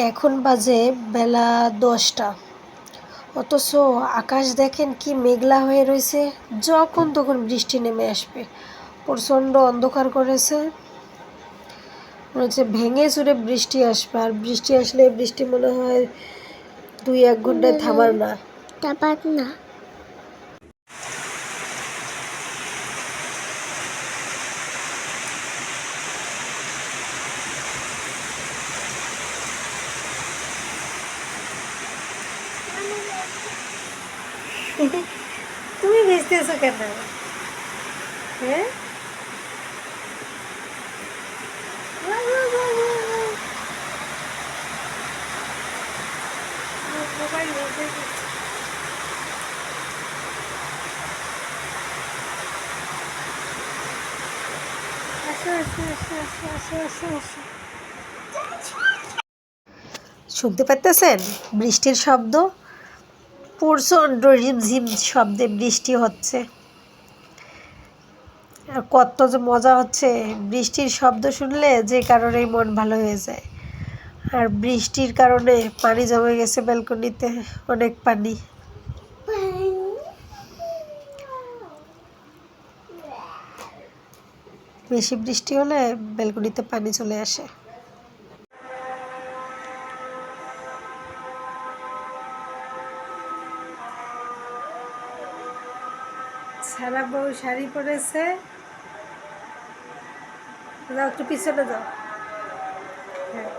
এখন বাজে বেলা 10টা, অথচ আকাশ দেখেন কি মেঘলা হয়ে রয়েছে। যখন তখন বৃষ্টি নেমে আসবে, প্রচণ্ড অন্ধকার করেছে। মনে হচ্ছে ভেঙে চুরে বৃষ্টি আসবে, আর বৃষ্টি আসলে বৃষ্টি মনে হয় 2-1 ঘন্টায় থামার না। তুমি ভিজতেছো কেন? হ্যাঁ, মোবাইল শুনতে পাচ্ছেন বৃষ্টির শব্দ? প্রচণ্ড রিমঝিম শব্দে বৃষ্টি হচ্ছে, আর কত যে মজা হচ্ছে বৃষ্টির শব্দ শুনলে, যে কারণেই মন ভালো হয়ে যায়। আর বৃষ্টির কারণে পানি জমে গেছে ব্যালকনিতে, অনেক পানি। বেশি বৃষ্টি হলে ব্যালকনিতে পানি চলে আসে। সারা বউ শাড়ি পরেছে, যাও একটু পিছনে যাও। হ্যাঁ,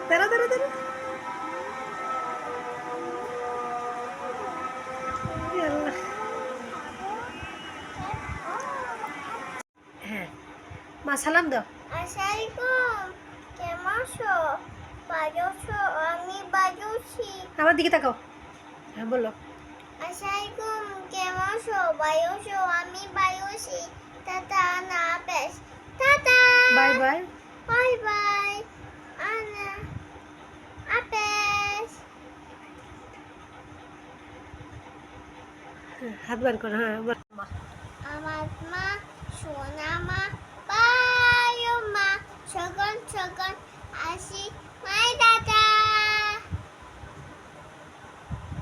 দাঁড়া দাঁড়া দাঁড়া। হ্যাঁ, মা সালাম দাও। আসসালামাইকুম, কেমন আছো? বাজুছো? আমি বাজুছি। আমার দিকে তাকাও। হ্যাঁ বলো। আসসালামাইকুম, কেমন আছো? বাজুছো? আমি বাজুছি। টাটা, না pace. Tata, bye bye. Bye bye. আনা আপেস। হাত বার করো। হ্যাঁ বলো। আমার মা, সোনা মা, বায়ু মা, সগন সগন আসি মাই দাদা।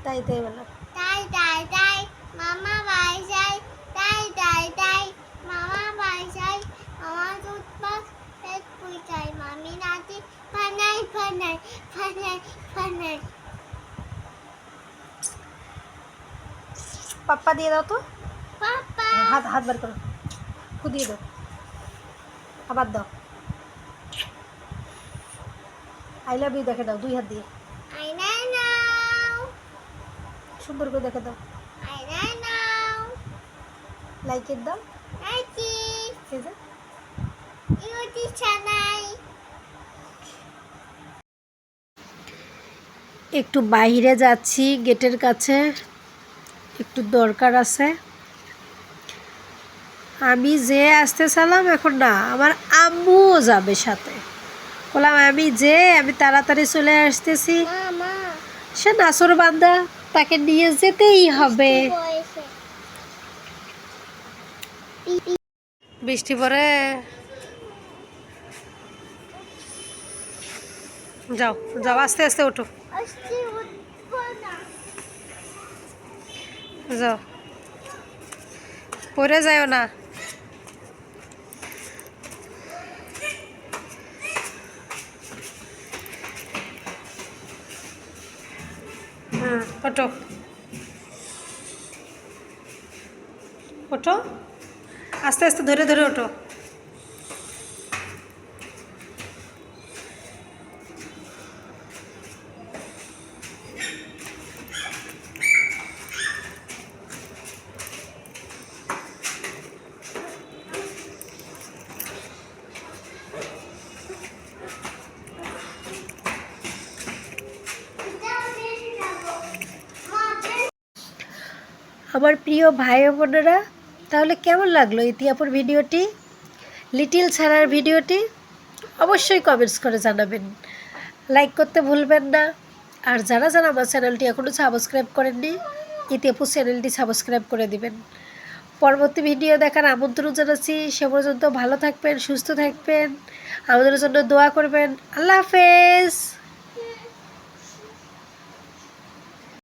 তাই তাই বলো। তাই তাই তাই মামা বাই যাই, তাই তাই তাই মামা বাই যাই। মামা দুধ পাক পেট পুইটাই, মামি নাতি ফানাই ফানাই ফানাই ফানাই। পাপ্পা দিয়ে দাও তো। পাপা, হাত হাত বার করো, দিয়ে দাও, আবার দাও। আই লাভ ইউ দেখে দাও 2 হাত দিয়ে, আই নাই নাও, সুন্দর করে দেখে দাও। আই নাই নাও, লাইকের দাও। নাইকি এই যে ইউটি চানাই। একটু বাইরে যাচ্ছি, গেটের কাছে একটু দরকার আছে। আমি যে আসতে চালাম, এখন না আমার আম্মুও যাবে সাথে। বললাম আমি তাড়াতাড়ি চলে আসতেছি। মামা, সে নাসর বান্দা, তাকে নিয়ে যেতেই হবে। বৃষ্টি পড়ে, যাও যাও আস্তে আস্তে ওঠো, আজকে উঠবো না। যাও, পড়ে যাও না। হ্যাঁ ওঠো ওঠো, আস্তে আস্তে ধরে ধরে ওঠো। আমার প্রিয় ভাই ও বোনেরা, তাহলে কেমন লাগলো ইতিহাপুর ভিডিওটি, লিটিল ছাড়ার ভিডিওটি? অবশ্যই কমেন্টস করে জানাবেন। লাইক করতে ভুলবেন না। আর যারা যারা আমার চ্যানেলটি এখনও সাবস্ক্রাইব করেননি, ইতিপূর্বে চ্যানেলটি সাবস্ক্রাইব করে দিবেন। পরবর্তী ভিডিও দেখার আমন্ত্রণ জানাচ্ছি। সে পর্যন্ত ভালো থাকবেন, সুস্থ থাকবেন, আমাদের জন্য দোয়া করবেন। আল্লাহ হাফেজ।